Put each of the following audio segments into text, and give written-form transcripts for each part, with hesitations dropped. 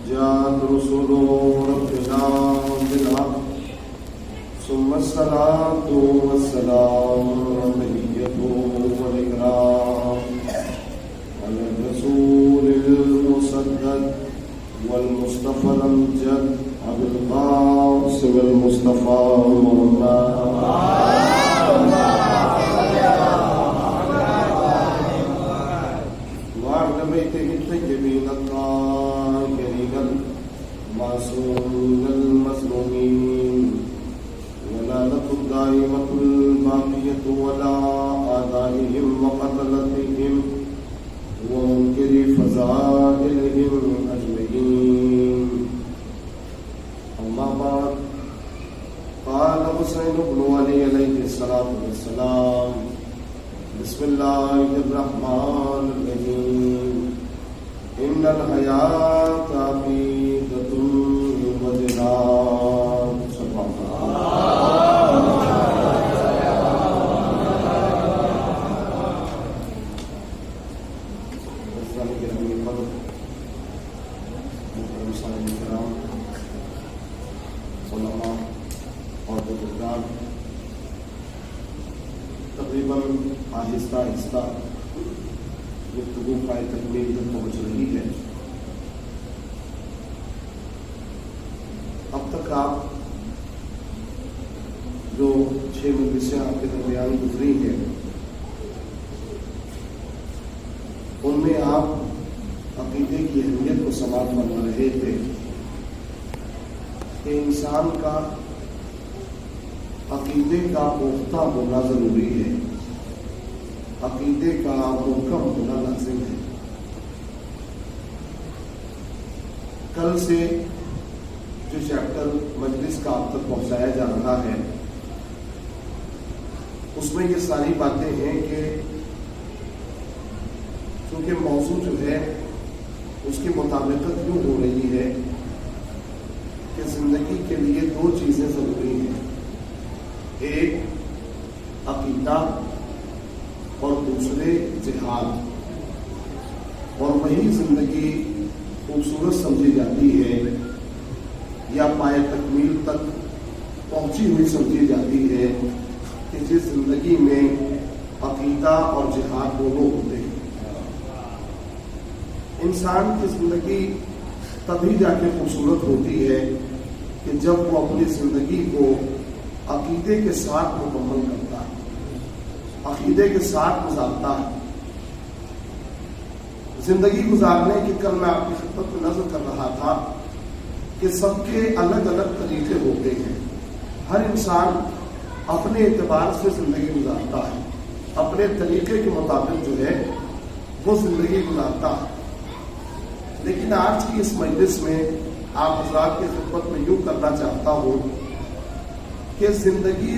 جاءت رسل ربنا بالحق ثم الصلاة والسلام والتحية والإكرام على الرسول المسدد والمصطفى الأمجد أبي القاسم المصطفى محمد وعلى بيته الطيبين الطاهرين المعصومين المظلومين ولعنة الدائمة الباقية ولا آدائهم وقتلتهم ومنكر فضائلهم أجمعين. أما بعد، قال حسين بن علي عليه الصلاة والسلام: بسم الله الرحمن الرحيم، إن الحياة عقيدة وجهاد. سبحان علماء اور بزرگان، تقریباً آہستہ آہستہ گفتگو کا تکمیل تک پہنچ رہی ہے. اب تک آپ جو 6 مجلسیں آپ کے درمیان گزری ہیں، ان میں آپ عقیدے کی اہمیت کو سماعت فرما رہے تھے کہ انسان کا عقیدے کا پختہ ہونا ضروری ہے، عقیدے کا محکم ہونا لازم ہے. کل سے جو چیپٹر مجلس کا آپ تک پہنچایا جا رہا ہے، اس میں یہ ساری باتیں ہیں کہ چونکہ موضوع جو ہے اس کی مطابقت یوں ہو رہی ہے کہ زندگی کے لیے 2 چیزیں ضروری ہیں: ایک عقیدہ اور دوسرے جہاد. اور وہی زندگی خوبصورت سمجھی جاتی ہے یا پائے تکمیل تک پہنچی ہوئی سمجھی جاتی ہے کہ جس زندگی میں عقیدہ اور جہاد دونوں ہوتے ہیں. انسان کی زندگی تبھی جا کے خوبصورت ہوتی ہے کہ جب وہ اپنی زندگی کو عقیدے کے ساتھ مکمل کرتا ہے، عقیدے کے ساتھ گزارتا ہے. زندگی گزارنے کی کل میں آپ کی خدمت میں نظر کر رہا تھا کہ سب کے الگ الگ طریقے ہوتے ہیں. ہر انسان اپنے اعتبار سے زندگی گزارتا ہے، اپنے طریقے کے مطابق جو ہے وہ زندگی گزارتا ہے. لیکن آج کی اس مجلس میں آپ حضرات کی خدمت میں یوں کرنا چاہتا ہوں کہ زندگی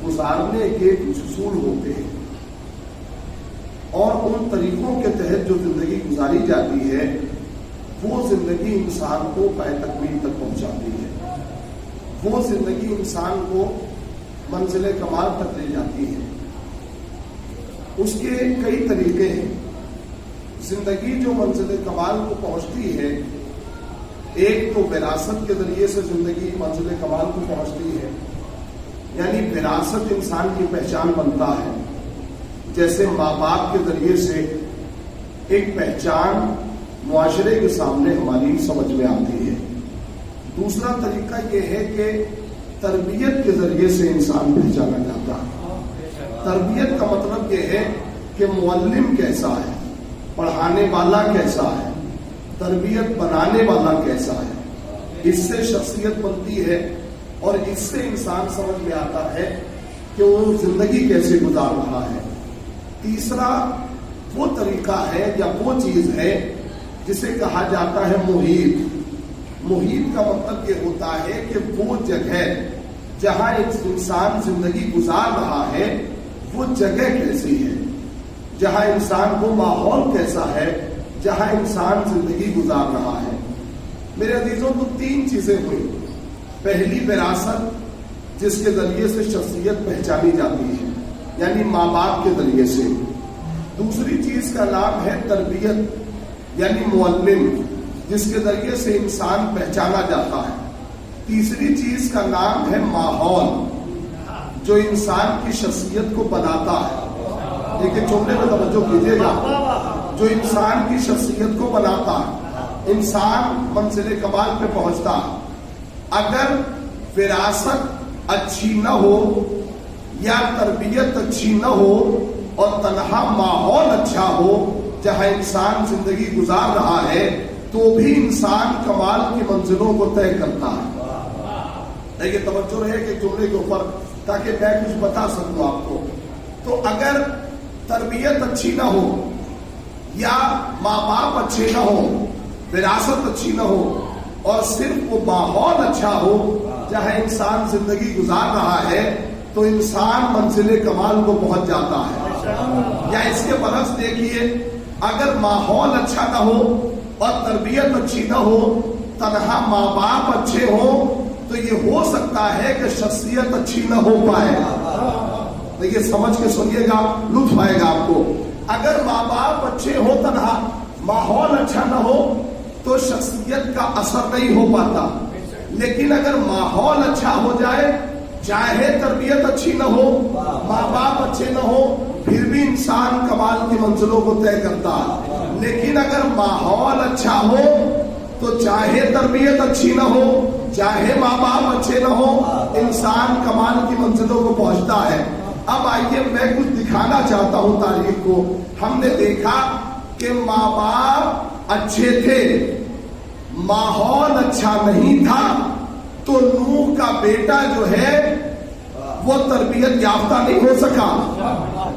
گزارنے کے کچھ اصول ہوتے ہیں، اور ان طریقوں کے تحت جو زندگی گزاری جاتی ہے وہ زندگی انسان کو پائے تکمیل تک پہنچاتی ہے، وہ زندگی انسان کو منزل کمال تک لے جاتی ہے. اس کے کئی طریقے ہیں. زندگی جو منزل کمال کو پہنچتی ہے، ایک تو وراثت کے ذریعے سے زندگی منزل کمال کو پہنچتی ہے، یعنی وراثت انسان کی پہچان بنتا ہے. جیسے ماں باپ کے ذریعے سے ایک پہچان معاشرے کے سامنے ہماری سمجھ میں آتی ہے. دوسرا طریقہ یہ ہے کہ تربیت کے ذریعے سے انسان پہچانا جاتا ہے. تربیت کا مطلب یہ ہے کہ معلم کیسا ہے، پڑھانے والا کیسا ہے، تربیت بنانے والا کیسا ہے. اس سے شخصیت بنتی ہے اور اس سے انسان سمجھ میں آتا ہے کہ وہ زندگی کیسے گزار رہا ہے. تیسرا وہ طریقہ ہے یا وہ چیز ہے جسے کہا جاتا ہے محیط. محیط کا مطلب یہ ہوتا ہے کہ وہ جگہ جہاں ایک انسان زندگی گزار رہا ہے وہ جگہ کیسی ہے، جہاں انسان کو ماحول کیسا ہے، جہاں انسان زندگی گزار رہا ہے. میرے عزیزوں، تو 3 چیزیں ہوئی. پہلی وراثت، جس کے ذریعے سے شخصیت پہچانی جاتی ہے، یعنی ماں باپ کے ذریعے سے. دوسری چیز کا نام ہے تربیت، یعنی معلم، جس کے ذریعے سے انسان پہچانا جاتا ہے. تیسری چیز کا نام ہے ماحول، جو انسان کی شخصیت کو بناتا ہے. لیکن جملے میں توجہ کیجیے گا، جو انسان کی شخصیت کو بناتا ہے، انسان منزل کمال پہ پہنچتا ہے. اگر وراثت اچھی نہ ہو یا تربیت اچھی نہ ہو اور تنہا ماحول اچھا ہو جہاں انسان زندگی گزار رہا ہے، تو بھی انسان کمال کی منزلوں کو طے کرتا ہے. لیکن توجہ رہے کہ جملے کے اوپر، تاکہ میں کچھ بتا سکوں آپ کو. تو اگر تربیت اچھی نہ ہو یا ماں باپ اچھے نہ ہو، وراثت اچھی نہ ہو، اور صرف وہ ماحول اچھا ہو جہاں انسان زندگی گزار رہا ہے، تو انسان منزل کمال کو پہنچ جاتا ہے. یا اس کے برعکس دیکھیے، اگر ماحول اچھا نہ ہو اور تربیت اچھی نہ ہو، تنہا ماں باپ اچھے ہوں، تو یہ ہو سکتا ہے کہ شخصیت اچھی نہ ہو پائے. دیکھیے سمجھ کے سنیے گا، لطف آئے گا آپ کو. اگر ماں باپ اچھے ہو، تنہا ماحول اچھا نہ ہو، تو شخصیت کا اثر نہیں ہو پاتا. لیکن اگر ماحول اچھا ہو جائے، چاہے تربیت اچھی نہ ہو، ماں باپ اچھے نہ ہو، پھر بھی انسان کمال کی منزلوں کو طے کرتا ہے. لیکن اگر ماحول اچھا ہو تو چاہے تربیت اچھی نہ ہو، چاہے ماں باپ اچھے نہ ہو، انسان کمال کی منزلوں کو پہنچتا ہے. اب آئیے میں کچھ دکھانا چاہتا ہوں تاریخ کو. ہم نے دیکھا کہ ماں باپ اچھے تھے، ماحول اچھا نہیں تھا، تو نوح کا بیٹا جو ہے وہ تربیت یافتہ نہیں ہو سکا.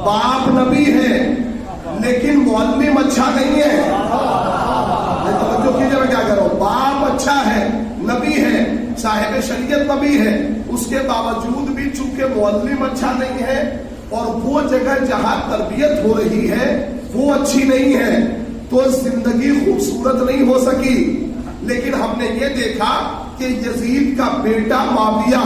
باپ نبی ہے لیکن معلم اچھا نہیں ہے. توجہ کیجیے میں کیا کر رہا ہوں. باپ اچھا ہے، نبی ہے، صاحب شریعت نبی ہے، اس کے باوجود بھی چونکہ معلم اچھا نہیں ہے اور وہ جگہ جہاں تربیت ہو رہی ہے وہ اچھی نہیں ہے، تو زندگی خوبصورت نہیں ہو سکی. لیکن ہم نے یہ دیکھا کہ یزید کا بیٹا معاویہ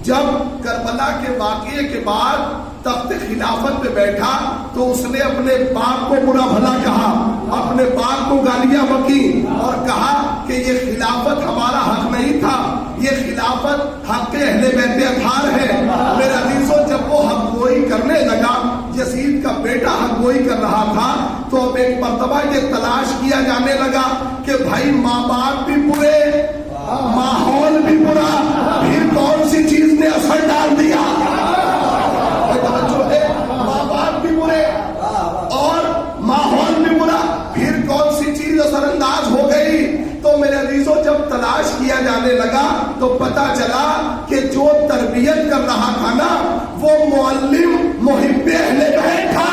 جب کربلا کے واقعے کے بعد تخت خلافت پہ بیٹھا تو اس نے اپنے باپ کو برا بھلا کہا، اپنے باپ کو گالیاں بکی اور کہا کہ یہ خلافت ہمارا حق نہیں تھا، یہ خلافت حق اہل بیت اطہار ہے. میرے عزیزوں، جب وہ حق گوئی کرنے لگا، یزید کا بیٹا حق گوئی کر رہا تھا، تو اب ایک مرتبہ یہ تلاش کیا جانے لگا کہ بھائی ماں باپ بھی برے، ماحول بھی برا، پھر کون سی چیز نے اثر ڈال دیا. ماں باپ بھی برے اور ماحول بھی برا، پھر کون سی چیز اثر انداز ہو گئی. تو میرے عزیزوں، جب تلاش کیا جانے لگا تو پتا چلا کہ جو تربیت کر رہا تھا نا، وہ معلم محب اہل بیت تھا.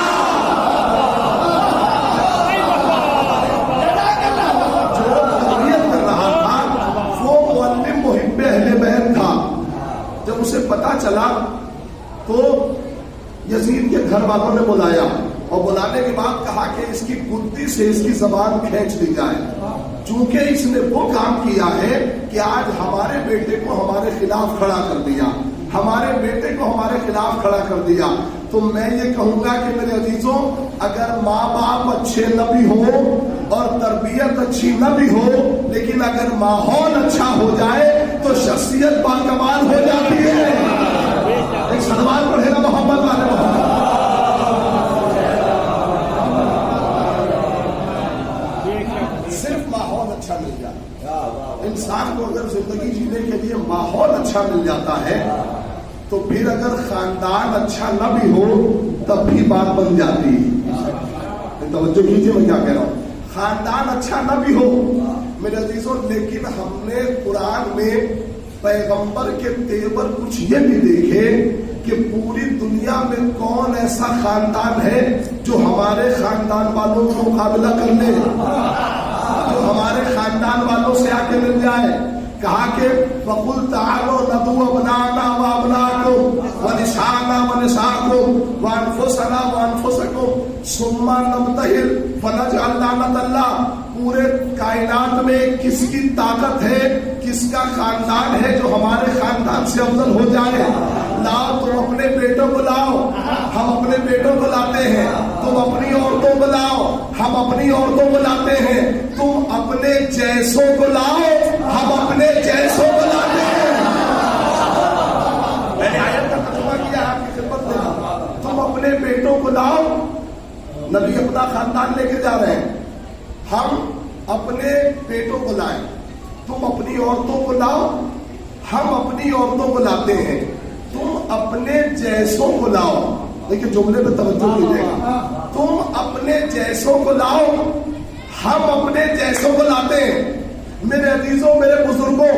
جو تربیت کر رہا تھا وہ معلم محب اہل بیت تھا. جب اسے پتا چلا تو یزید کے گھر والوں نے بلایا اور بلانے کے بعد کہا کہ اس کی گدی سے اس کی زبان کھینچ دی جائے، چونکہ اس نے وہ کام کیا ہے کہ آج ہمارے بیٹے کو ہمارے خلاف کھڑا کر دیا، ہمارے بیٹے کو ہمارے خلاف کھڑا کر دیا. تو میں یہ کہوں گا کہ میرے عزیزوں، اگر ماں باپ اچھے نہ بھی ہو اور تربیت اچھی نہ بھی ہو، لیکن اگر ماحول اچھا ہو جائے تو شخصیت باکمال ہو جاتی ہے. ایک سلمان پڑھے نا محمد والے محمد. صرف ماحول اچھا مل جائے انسان کو، اگر زندگی جینے کے لیے ماحول اچھا مل جاتا ہے تو پھر اگر خاندان اچھا نہ بھی ہو تب بھی بات بن جاتی ہے. توجہ کیجیے میں کیا کہہ رہا ہوں. خاندان اچھا نہ بھی ہو میرے عزیزوں، لیکن ہم نے قرآن میں پیغمبر کے تیور کچھ یہ بھی دیکھے کہ پوری دنیا میں کون ایسا خاندان ہے جو ہمارے خاندان والوں کو مقابلہ کر لے، جو ہمارے خاندان والوں سے آ کے مل جائے. کہا کہ وَقُلْ تَعَالَوْا نَدْعُوا أَبْنَاءَنَا وَأَبْنَاءَكُمْ وَنِسَاءَنَا وَنِسَاءَكُمْ وَأَنفُسَنَا وَأَنفُسَكُمْ ثُمَّ نَبْتَهِلْ فَنَجْعَلْ لَعْنَتَ اللَّهِ. پورے کائنات میں کس کی طاقت ہے، کس کا خاندان ہے جو ہمارے خاندان سے افضل ہو جائے؟ لاؤ، تم اپنے بیٹوں کو لاؤ، ہم اپنے بیٹوں کو لاتے ہیں. تم اپنی عورتوں کو لاؤ، ہم اپنی عورتوں کو لاتے ہیں. تم اپنے اپنے جیسوں کو لاؤ، ہم اپنے جیسوں کو لاتے ہیں۔ میں نے آیت کا ترجمہ کیا آپ کی خدمت میں، تم اپنے بیٹوں کو لاؤ، نبی اپنا خاندان لے کے جا رہے ہیں، ہم اپنے بیٹوں کو لائیں، تم اپنی عورتوں کو لاؤ، ہم اپنی عورتوں کو لاتے ہیں، تم اپنے جیسوں کو لاؤ۔ دیکھیں جملے پہ توجہ دیجیے گا، تم اپنے جیسوں کو لاؤ، ہم اپنے جیسوں کو لاتے ہیں۔ میرے عزیزوں، میرے بزرگوں،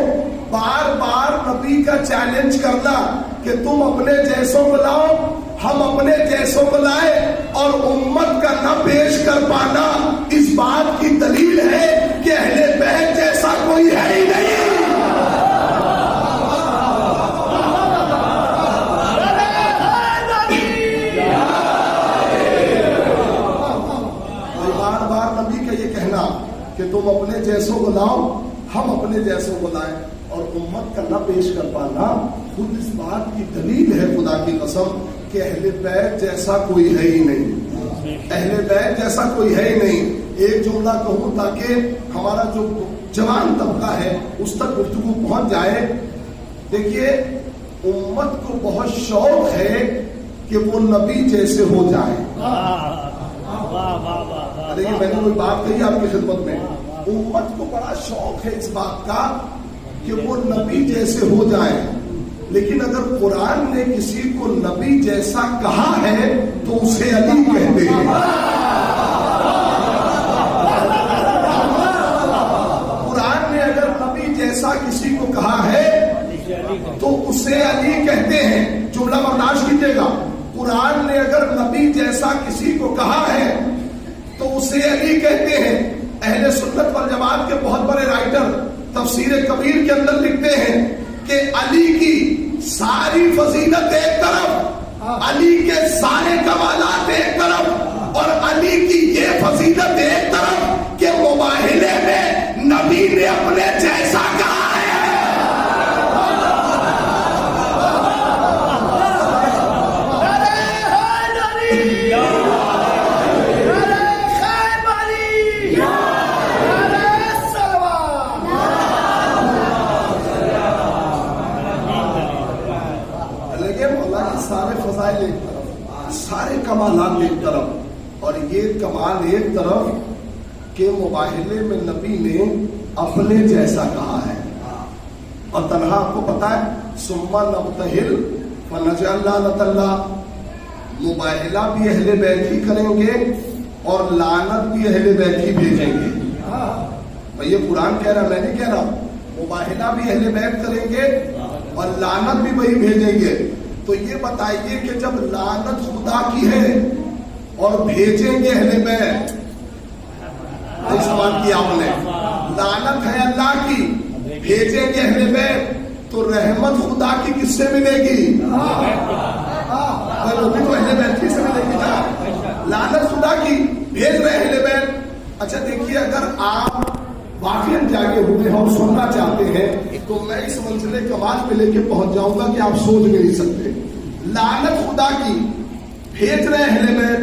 بار بار نبی کا چیلنج کرنا کہ تم اپنے جیسوں کو لاؤ، ہم اپنے جیسوں کو لائے، اور امت کا نہ پیش کر پانا اس بات کی دلیل ہے کہ اہل بیت جیسا کوئی ہے ہی نہیں۔ بار بار نبی کا یہ کہنا کہ تم اپنے جیسوں کو لاؤ، ہم اپنے جیسوں کو لائیں، اور امت کا نہ پیش کر پانا خود اس بات کی دلیل ہے خدا کی قسم کہ اہل بیت جیسا کوئی ہے ہی نہیں، اہل بیت جیسا کوئی ہے ہی نہیں۔ ایک جملہ کہوں تاکہ ہمارا جو جوان طبقہ ہے اس تک گفتگو پہنچ جائے۔ دیکھیے، امت کو بہت شوق ہے کہ وہ نبی جیسے ہو جائے۔ دیکھیے، میں نے کوئی بات کہی آپ کی خدمت میں، امت کو بڑا شوق ہے اس بات کا کہ وہ نبی جیسے ہو جائے، لیکن اگر قرآن نے کسی کو نبی جیسا کہا ہے تو اسے علی کہتے ہیں۔ قرآن نے اگر نبی جیسا کسی کو کہا ہے تو اسے علی کہتے ہیں۔ جملہ برداشت کیجیے گا، قرآن نے اگر نبی جیسا کسی کو کہا ہے تو اسے علی کہتے ہیں۔ اہل سنت والجماعت کے بہت بڑے رائٹر تفسیر کبیر کے اندر لکھتے ہیں کہ علی کی ساری فضیلت ایک طرف، علی کے سارے کمالات ایک طرف، اور علی کی یہ فضیلت ایک طرف کہ مباہلے میں نبی نے اپنے جیسا کہا ہے۔ سارے فضائل ایک طرف، سارے کمالات ایک طرف، اور یہ کمال ایک طرف کہ مباہلے میں نبی نے اپنے جیسا کہا ہے۔ اور تنہا آپ کو پتا ہے، ثم نبتہل فنجعل لعنت اللہ، مباہلہ بھی اہل بیت ہی کریں گے اور لعنت بھی اہل بیت ہی بھیجیں گے۔ یہ قرآن کہہ رہا، میں نہیں کہہ رہا، مباہلہ بھی اہل بیت کریں گے اور لعنت بھی وہی بھیجیں گے۔ تو یہ بتائیے کہ جب لعنت خدا کی ہے اور بھیجیں گے اہل بیت، سوال کیا آپ نے، لعنت ہے اللہ کی، بھیجیں گے اہل بیت، تو رحمت خدا کی کس سے ملے گی؟ وہ بھی تو اہل بیت کی سے ملے گی نا۔ لعنت خدا کی، بھیج رہے اہل بیت۔ اچھا دیکھیے، اگر آپ واقعی جاگے ہوئے ہیں اور سننا چاہتے ہیں تو میں اس منزل کمال پہ لے کے پہنچ جاؤں گا کہ آپ سوچ بھی نہیں سکتے۔ لعنت خدا کی، بھیج رہے اہل بیت،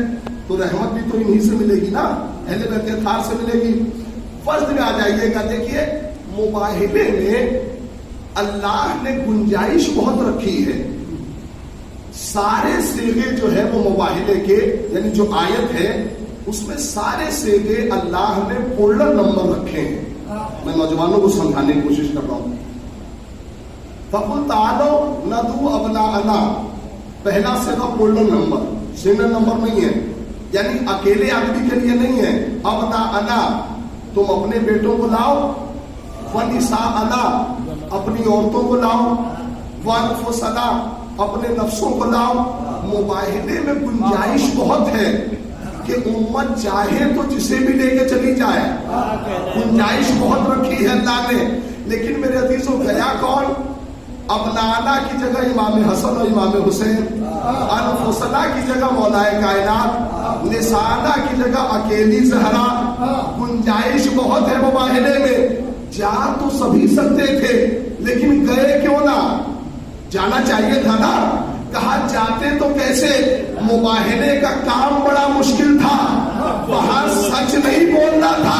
تو رحمت بھی تو انہی سے ملے گی نا، اہل بیت کے اطہار سے ملے گی۔ فرض میں آ جائیے گا، دیکھیے مباہلے میں اللہ نے گنجائش بہت رکھی ہے۔ سارے صیغے جو ہے وہ مباہلے کے، یعنی جو آیت ہے اس میں سارے صیغے اللہ نے فولڈر نمبر رکھے ہیں۔ میں نوجوانوں کو سمجھانے کی کوشش کر رہا ہوں۔ فَقُلْ تَعَالَوْا نَدْعُو أَبْنَاءَنَا، پہلا صیغہ فولڈر نمبر، سینڈر نمبر نہیں ہے، یعنی اکیلے آدمی کے لیے نہیں ہے۔ أَبْنَاءَنَا، تم اپنے بیٹوں کو لاؤ، وَنِسَاءَنَا، اپنی عورتوں کو لاؤ، وَأَنفُسَنَا، اپنے نفسوں کو لاؤ۔ مباہلے میں گنجائش بہت ہے کہ امت چاہے تو جسے بھی لے کے چلی جائے، گنجائش بہت رکھی ہے اللہ نے۔ لیکن میرے عزیزوں، گیا کون؟ ابنانا کی جگہ امام حسن اور امام حسین، انفسنا کی جگہ مولائے کائنات، نسانا کی جگہ اکیلی زہرا۔ گنجائش بہت ہے مباہلے میں، جا تو سبھی سکتے تھے لیکن گئے کیوں نہ؟ جانا چاہیے تھا نا۔ کہا جاتے تو کیسے؟ مباہلے کا کام بڑا مشکل تھا، وہاں سچ نہیں بولنا تھا،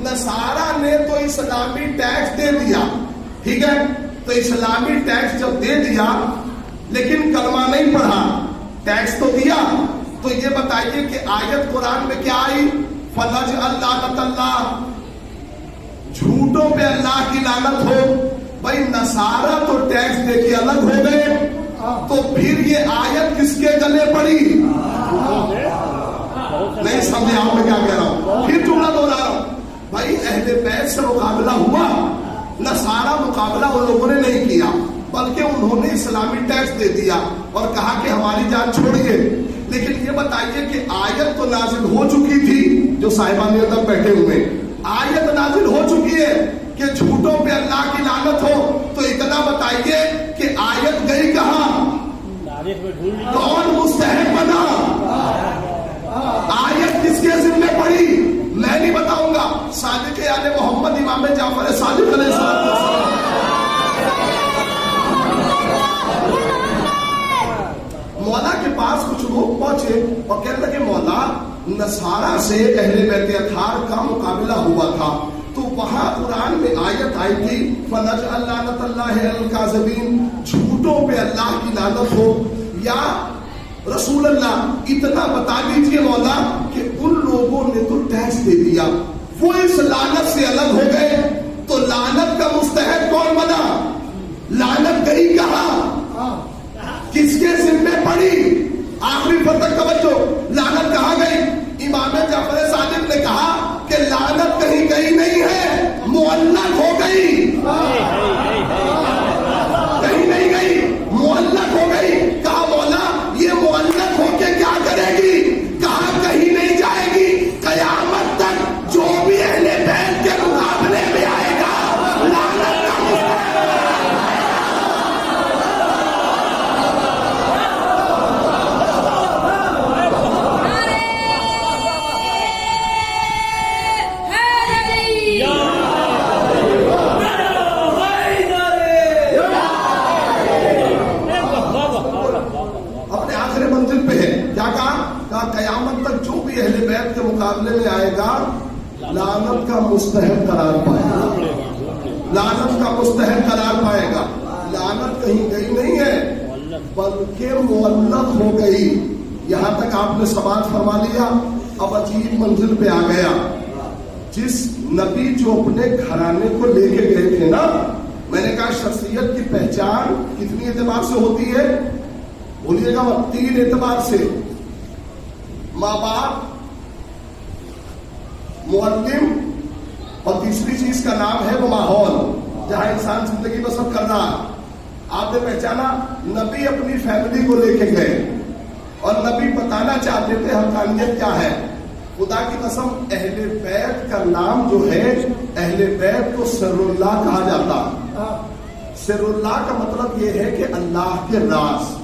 نصارہ نے تو اسلامی ٹیکس دے دیا، ٹھیک ہے، تو اسلامی ٹیکس جب دے دیا لیکن کلمہ نہیں پڑھا، ٹیکس تو دیا، تو یہ بتائیے کہ آیت قرآن میں کیا آئی؟ فَنَجْعَلْ لَعْنَتَ اللَّهِ، جھوٹوں پہ اللہ کی لعنت ہو۔ بھائی نصارہ تو ٹیکس دے کے الگ ہو گئے، تو پھر یہ آیت کس کے گلے پڑی؟ نہیں سمجھے آپ میں کیا کہہ رہا ہوں؟ پھر جملہ دوہرا رہا ہوں، بھائی اہل بیت سے مقابلہ ہوا، نصارہ مقابلہ ان لوگوں نے نہیں کیا، بلکہ انہوں نے اسلامی ٹیکس دے دیا اور کہا کہ ہماری جان چھوڑیے۔ لیکن یہ بتائیے کہ آیت تو نازل ہو چکی تھی، جو صاحبان اندر بیٹھے ہوئے، آیت نازل ہو چکی ہے کہ جھوٹوں پہ اللہ کی لعنت ہو، تو اتنا بتائیے کہ آیت گئی کہاں؟ کون مستحق بنا؟ آیت کس کے ذمہ پڑی؟ میں نہیں بتاؤں گا، صادق آل محمد امام جعفر صادق علیہ السلام۔ مولا کے پاس کچھ لوگ پہنچے اور کہتے ہیں کہ مولا نصارہ سے اہل بیت اطہار کا مقابلہ ہوا تھا، تو وہاں قرآن میں آیت آئی تھی فَنَجْعَلْ لَعْنَتَ اللَّهِ عَلَى الْكَاذِبِينَ، جھوٹوں پہ اللہ کی لعنت ہو۔ یا رسول اللہ اتنا بتا دیجئے مولا کہ ان لوگوں نے تو ٹیکس دے دیا، وہ اس لعنت سے الگ ہو گئے، تو لعنت کا مستحق کون بنا؟ لعنت گئی کہاں؟ کس کے ذمہ پڑی؟ آخری پر تک توجہ، لعنت کہاں گئی؟ امام جعفر صادق نے کہا کہ لعنت کہیں گئی نہیں ہے، معلق ہو گئی، کہیں نہیں گئی، معلق ہو گئی۔ کہا مولا یہ معلق ہو کے کیا کرے گی؟ کہا کہیں نہیں جائے گی، قیامت تک جو بھی اہل بیت کے مقابلے میں آئے گا لعنت کا قیامت تک جو بھی اہل بیت کے مقابلے میں آئے گا لعنت کا مستحق قرار پائے گا، لعنت کا مستحق قرار پائے گا۔ لعنت کہیں گئی نہیں ہے بلکہ معلق ہو گئی۔ یہاں تک آپ نے سماعت فرما لیا۔ اب عجیب منزل پہ آ گیا، جس نبی جو اپنے گھرانے کو لے کے گئے تھے نا، میں نے کہا شخصیت کی پہچان کتنی اعتبار سے ہوتی ہے؟ بولیے گا 3 اعتبار سے، ماں باپ، معلم، اور تیسری چیز کا نام ہے وہ ماحول جہاں انسان زندگی بسر کر رہا ہے۔ آپ نے پہچانا نبی اپنی فیملی کو لے کے گئے اور نبی بتانا چاہتے تھے حقانیت کیا ہے۔ خدا کی قسم اہل بیت کا نام جو ہے، اہل بیت کو سر اللہ کہا جاتا۔ سر اللہ کا مطلب یہ ہے کہ اللہ کے راز،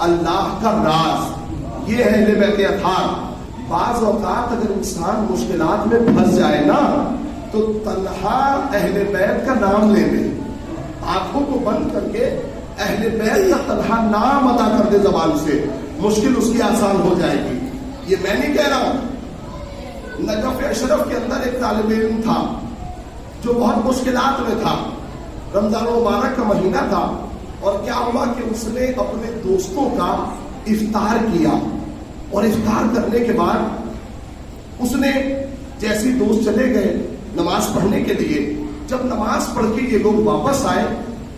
اللہ کا راز، یہ ہے اہل بیت اطہار۔ بعض اوقات اگر انسان مشکلات میں پھنس جائے نا تو تنہا اہل بیت کا نام لے لے، آنکھوں کو بند کر کے اہل بیت کا تنہا نام ادا کر دے زبان سے، مشکل اس کی آسان ہو جائے گی۔ یہ میں نہیں کہہ رہا ہوں۔ نجف اشرف کے اندر ایک طالب علم تھا جو بہت مشکلات میں تھا، رمضان مبارک کا مہینہ تھا، اور کیا ہوا کہ اس نے اپنے دوستوں کا افطار کیا، اور افطار کرنے کے بعد اس نے جیسے دوست چلے گئے نماز پڑھنے کے لیے، جب نماز پڑھ کے یہ لوگ واپس آئے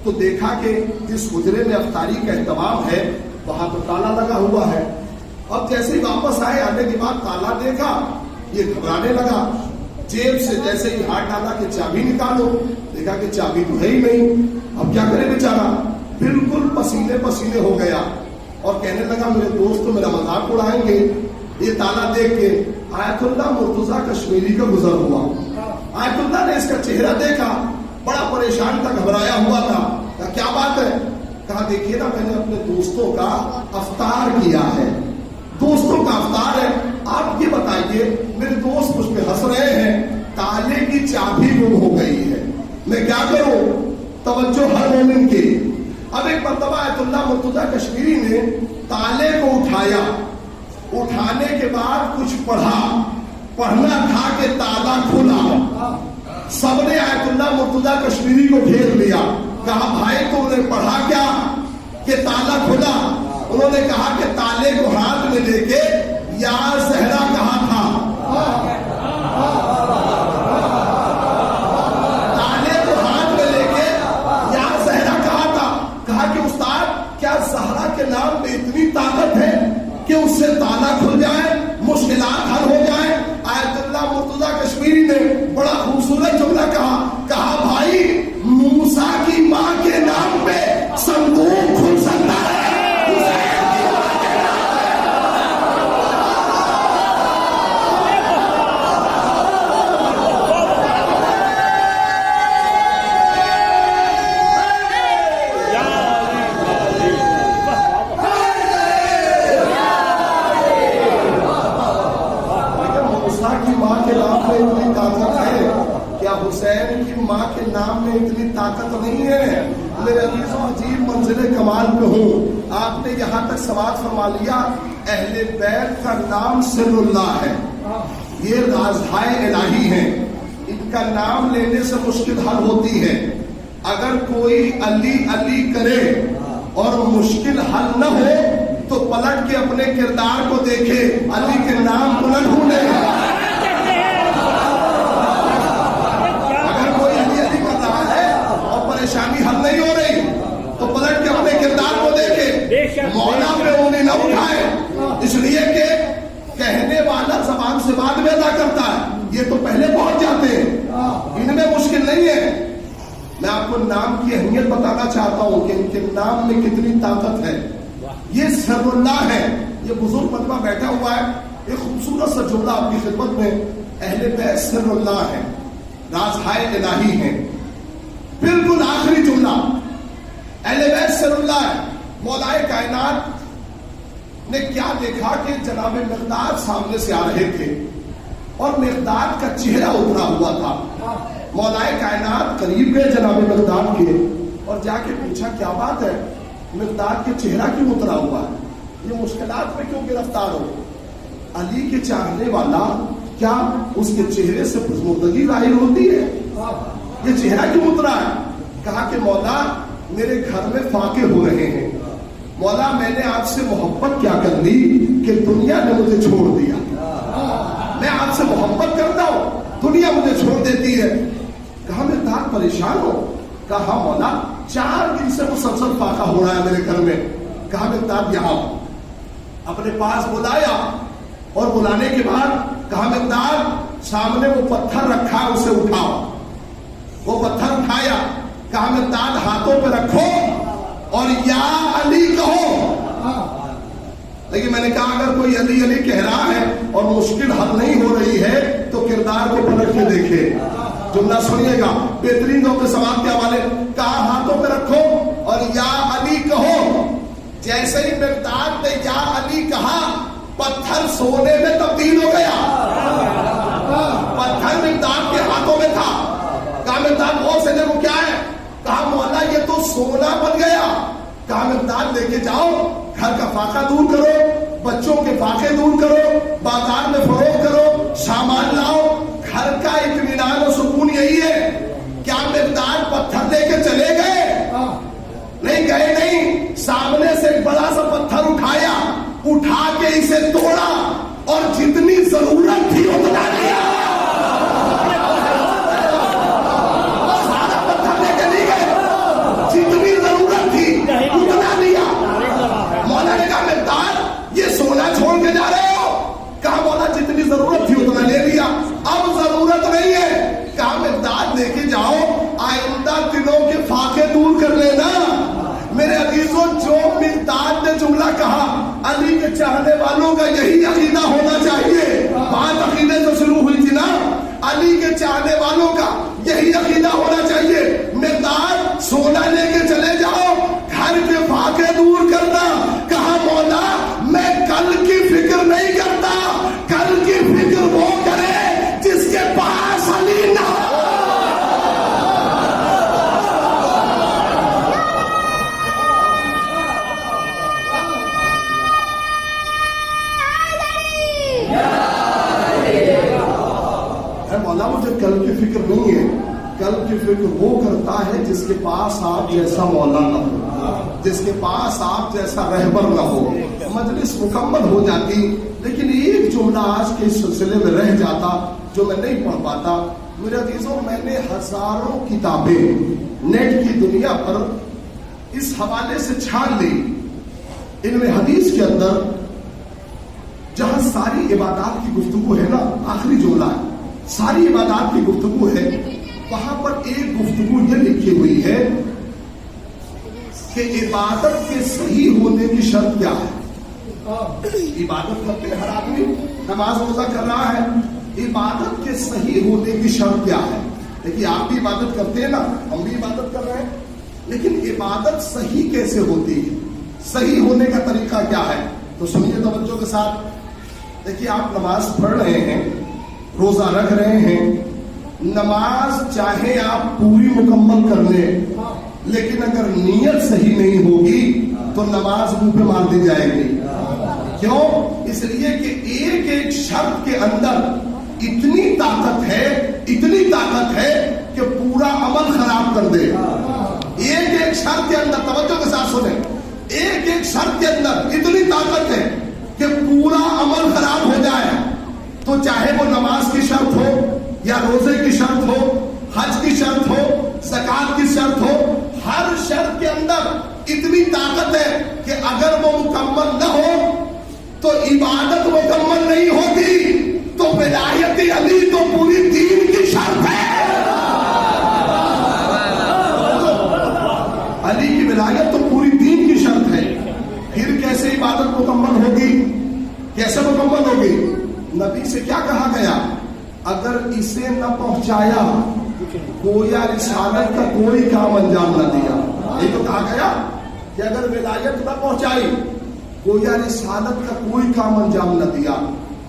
تو دیکھا کہ جس حجرے میں افطاری کا اہتمام ہے وہاں تو تالا لگا ہوا ہے۔ اب جیسے ہی واپس آئے آنے کے بعد تالا دیکھا، یہ گھبرانے لگا، جیب سے جیسے ہی ہاتھ ڈالا کہ چابی نکالو، دیکھا کہ چابی تو ہے ہی نہیں۔ اب کیا کرے بیچارہ، بالکل پسینے پسینے ہو گیا اور کہنے لگا میرے دوست تو میرا مذاق اڑائیں گے۔ یہ تالا دیکھ کے آیت اللہ مرتضیٰ کشمیری کا گزر ہوا۔ آیت اللہ نے اس کا چہرہ دیکھا، بڑا پریشان تھا، گھبرایا ہوا تھا۔ کہا کیا بات ہے؟ کہا دیکھیے نا میں نے اپنے دوستوں کا افطار کیا ہے، دوستوں کا افطار ہے، آپ یہ بتائیے میرے دوست مجھ پہ ہنس رہے ہیں، تالے کی چابی گم ہو گئی ہے، میں کیا کروں؟ توجہ ہر مومن کی۔ اب ایک مرتبہ آیت اللہ مرتضیٰ کشمیری نے تالے کو اٹھایا، اٹھانے کے بعد کچھ پڑھا، پڑھنا تھا کہ تالا کھلا، مرتضیٰ کشمیری کو گھیر لیا, کہا بھائی تم نے پڑھا کیا کہ تالا کھلا؟ انہوں نے کہا کہ تالے کو ہاتھ میں لے کے یا زہرا کہا تھا, تالے کو ہاتھ میں لے کے یا زہرا کہا تھا. کہا کہ استاد کیا زہرا کے نام میں اتنی طاقت ہے کہ اس سے تالا کھل جائے, مشکلات حل ہو جائے؟ آیت اللہ مرتضیٰ کشمیری نے بڑا خوبصورت جملہ کہا بھائی موسیٰ کی ماں کے نام پہ صندوق کھل سکتا ہے. حسین کی ماں کے نام میں اتنی طاقت نہیں ہے. میرے عزیزوں عجیب منزل کمال پہ ہوں. آپ نے یہاں تک سماعت فرما لیا اہل بیت کا نام سر اللہ ہے, یہ رازہائے الہی ہیں, ان کا نام لینے سے مشکل حل ہوتی ہے. اگر کوئی علی علی کرے اور مشکل حل نہ ہو تو پلٹ کے اپنے کردار کو دیکھے, علی کے نام پلٹ ہونے. پریشانی حل نہیں ہو رہی تو پلٹ کے اپنے کردار کو دیکھے, مولا پہ انہیں نہ اٹھائے, اس لیے کہ کہنے والا زبان سے بعد میں ادا کرتا ہے, یہ تو پہلے پہنچ جاتے ہیں, ان میں مشکل نہیں ہے. میں آپ کو نام کی اہمیت بتانا چاہتا ہوں کہ ان کے نام میں کتنی طاقت ہے. یہ سر اللہ ہے, یہ بزرگ مجمع بیٹھا ہوا ہے. ایک خوبصورت سا جملہ آپ کی خدمت میں, اہل بیت سر اللہ ہے, رازہائے الہی ہے. بالکل آخری جملہ, اہل بیت سر اللہ ہے. مولائے کائنات نے کیا دیکھا کہ جناب مقداد سامنے سے آ رہے تھے اور مقداد کا چہرہ اترا ہوا تھا. مولائے کائنات قریب گئے جناب مقداد کے اور جا کے پوچھا کیا بات ہے, مقداد کے چہرہ کیوں اترا ہوا ہے, یہ مشکلات میں کیوں گرفتار ہو؟ علی کے چاہنے والا کیا اس کے چہرے سے پسماندگی ظاہر ہوتی ہے؟ یہ چہرہ کیوں اترا ہے؟ کہا کہ مولا میرے گھر میں فاقے ہو رہے ہیں, مولا میں نے آپ سے محبت کیا کر لی کہ دنیا نے مجھے چھوڑ دیا. میں آپ سے محبت کرتا ہوں, دنیا مجھے چھوڑ دیتی ہے. کہا مقداد پریشان ہو؟ کہا مولا 4 دن سے مسلسل فاقہ ہو رہا ہے میرے گھر میں. کہا مقداد یہاں اپنے پاس بلایا اور بلانے کے بعد کہا مقداد سامنے وہ پتھر رکھا اسے اٹھاؤ. وہ پتھر اٹھایا, کہا مقداد ہاتھوں پہ رکھو اور یا علی کہو. لیکن میں نے کہا اگر کوئی علی علی کہہ رہا ہے اور مشکل حل نہیں ہو رہی ہے تو کردار کو پلٹ کے دیکھے. جملہ سنیے گا, بہترین ذوق سماعت کے حوالے. کہا ہاتھوں پہ رکھو اور یا علی کہو. جیسے ہی مقداد نے یا علی کہا پتھر سونے میں تبدیل ہو گیا. پتھر مقداد کے ہاتھوں میں تھا. کہا مقداد غور سے دیکھو کیا ہے؟ کہا مولا یہ تو سونا بن گیا. کہا مقداد لے کے جاؤ, گھر کا فاقہ دور کرو, بچوں کے فاقے دور کرو, بازار میں فروخت کرو, سامان لاؤ. گھر کا اطمینان و سکون یہی ہے. کیا مقداد پتھر لے کے چلے گئے؟ نہیں گئے نہیں. سامنے سے ایک بڑا سا پتھر اٹھایا, اٹھا کے اسے توڑا اور جتنی ضرورت تھی اتنا لیا. جتنی ضرورت تھی اتنا لیا. مولا نے کہا مقداد یہ سونا چھوڑ کے جا رہے ہو؟ کہا مولا جتنی ضرورت تھی اتنا لے لیا, اب ضرورت نہیں ہے. کہا مقداد لے کے جاؤ, آئندہ دنوں کے فاقے دور کر لینا. میرے عزیزوں جو مقداد نے جملہ کہا, علی کے چاہنے والوں کا یہی عقیدہ ہونا چاہیے. بات عقیدے سے شروع ہوئی تھی نا, علی کے چاہنے والوں کا یہی عقیدہ ہونا چاہیے. مقداد سونا لے کے چلے جاؤ, گھر کے فاقے دور کرنا. کہا مولا میں کل کی فکر نہیں کرتا, کل کی فکر وہ کرے جس کے پاس علی نہ ہو. مولا مجھے کل کی فکر نہیں ہے, کل کی فکر وہ کرتا ہے جس کے پاس آپ جیسا مولا نہ ہو، جس کے پاس آپ جیسا رہبر نہ ہو۔ مجلس مکمل ہو جاتی، لیکن ایک جملہ آج کے اس سلسلے میں رہ جاتا جو میں نہیں پڑھ پاتا۔ میرے عزیزوں، میں نے ہزاروں کتابیں نیٹ کی دنیا پر اس حوالے سے چھان لی، ان میں حدیث کے اندر جہاں ساری عبادات کی گفتگو ہے نا، آخری جملہ ہے، ساری عبادات کی گفتگو ہے، وہاں پر ایک گفتگو یہ لکھی ہوئی ہے کہ عبادت کے صحیح ہونے کی شرط کیا ہے۔ عبادت کرتے ہر آدمی، نماز روزہ کر رہا ہے، عبادت کے صحیح ہونے کی شرط کیا ہے؟ دیکھیے آپ بھی عبادت کرتے ہیں نا، ہم بھی عبادت کر رہے ہیں، لیکن عبادت صحیح کیسے ہوتی ہے؟ صحیح ہونے کا طریقہ کیا ہے؟ تو سنیے توجہ کے ساتھ۔ دیکھیے آپ نماز پڑھ رہے ہیں، روزہ رکھ رہے ہیں، نماز چاہے آپ پوری مکمل کر لیں، لیکن اگر نیت صحیح نہیں ہوگی تو نماز منہ پہ مار دی جائے گی۔ کیوں؟ اس لیے کہ ایک ایک شرط کے اندر اتنی طاقت ہے کہ پورا عمل خراب کر دے۔ ایک ایک شرط کے اندر، توجہ کے ساتھ سنیں، ایک ایک شرط کے اندر اتنی طاقت ہے کہ پورا عمل خراب ہو جائے۔ تو چاہے وہ نماز کی شرط ہو یا روزے کی شرط ہو، حج کی شرط ہو، زکات کی شرط ہو، ہر شرط کے اندر اتنی طاقت ہے کہ اگر وہ مکمل نہ ہو تو عبادت مکمل نہیں ہوتی۔ تو ولایت علی تو پوری دین کی شرط ہے، علی کی ولایت تو پوری دین کی شرط ہے۔ پھر کیسے عبادت مکمل ہوگی؟ کیسے مکمل ہوگی؟ نبی سے کیا کہا گیا؟ اگر اسے نہ پہنچایا گویا رسالت کا کوئی کام انجام نہ دیا۔ یہ تو کہا گیا کہ اگر ولایت نہ پہنچائی گویا رسالت کا کوئی کام انجام نہ دیا۔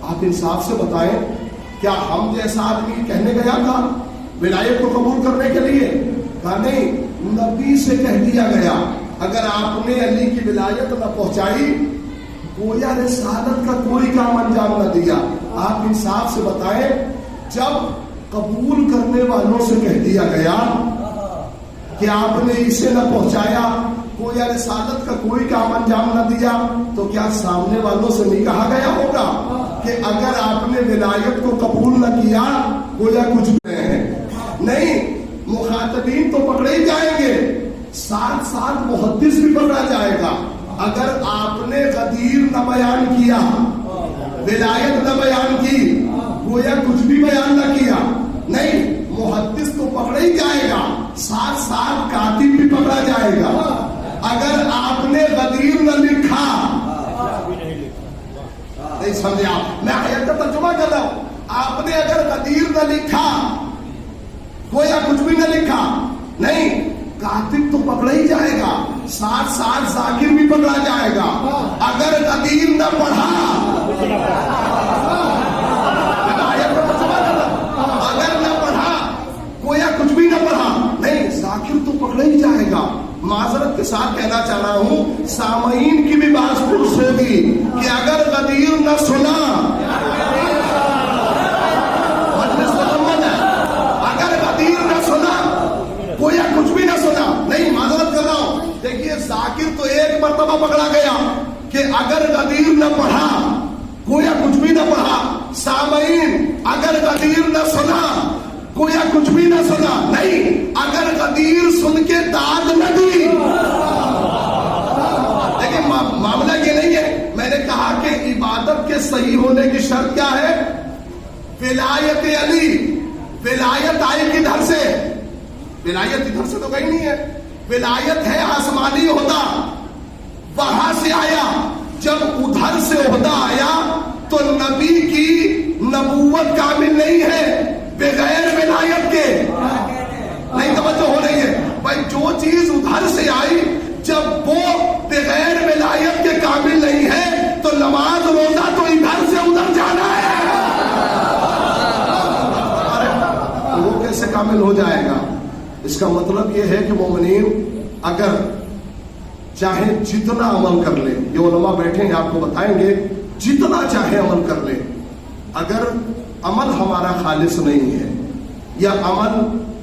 آپ انصاف سے بتائیں، کیا ہم جیسا آدمی کہنے گیا تھا ولایت کو قبول کرنے کے لیے؟ کہا نہیں، نبی سے کہہ دیا گیا اگر آپ نے علی کی ولایت نہ پہنچائی گویا رسالت کا کوئی کام انجام نہ دیا۔ آپ انصاف سے بتائیں، جب قبول کرنے والوں سے کہہ دیا گیا کہ آپ نے اسے نہ پہنچایا گویا رسالت کا کوئی کام انجام نہ دیا، تو کیا سامنے والوں سے نہیں کہا گیا ہوگا کہ اگر آپ نے ولایت کو قبول نہ کیا گویا کچھ بھی نہیں؟ مخاطبین تو پکڑے ہی جائیں گے، ساتھ ساتھ محدث بھی پکڑا جائے گا۔ اگر آپ نے غدیر نہ بیان کیا، ولایت نہ بیان کی، گویا کچھ بھی بیان نہ کیا، نہیں، محدث تو پکڑا ہی جائے گا، ساتھ ساتھ کاتب بھی پکڑا جائے گا۔ اگر آپ نے غدیر نہ لکھا، نہیں سمجھا، میں آیت کا ترجمہ کر رہا ہوں، آپ نے اگر غدیر نہ لکھا گویا کچھ بھی نہ لکھا، نہیں، کاتب تو پکڑا ہی جائے گا، ساتھ ساتھ ذاکر بھی پکڑا جائے گا۔ اگر غدیر نہ پڑھا، اگر نہ پڑھا گویا کچھ بھی نہ پڑھا، نہیں، ذاکر تو پکڑا ہی جائے گا۔ معذرت کے ساتھ کہنا چاہ رہا ہوں، سامعین کی بھی بات درست ہوگی کہ اگر غدیر نہ سنا، اگر غدیر نہ سنا گویا کچھ بھی نہ سنا، نہیں، معذرت کر رہا ہوں، دیکھیے ذاکر تو ایک مرتبہ پکڑا گیا کہ اگر غدیر نہ پڑھا گویا کچھ بھی نہ پڑھا۔ سامعین، اگر غدیر نہ سنا گویا کچھ بھی نہ سنا، نہیں، اگر غدیر سن کے داد نہ دی۔ لیکن معاملہ یہ نہیں ہے، میں نے کہا کہ عبادت کے صحیح ہونے کی شرط کیا ہے؟ ولایت علی۔ ولایت آئی کدھر سے؟ ولایت ادھر سے تو کہیں نہیں ہے، ولایت ہے آسمانی عہدہ، وہاں سے آیا۔ جب ادھر سے عہدہ آیا تو نبی کی نبوت کامل نہیں ہے بغیر ولایت کے۔ نہیں توجہ ہو رہی ہے بھائی، جو چیز ادھر سے آئی جب وہ بغیر ولایت کے کامل نہیں ہے تو نماز روزہ تو ادھر سے ادھر جانا ہے، وہ کیسے کامل ہو جائے گا؟ اس کا مطلب یہ ہے کہ مومنین اگر چاہے جتنا عمل کر لے، یہ علماء بیٹھے ہیں آپ کو بتائیں گے، جتنا چاہے عمل کر لے، اگر عمل ہمارا خالص نہیں ہے یا عمل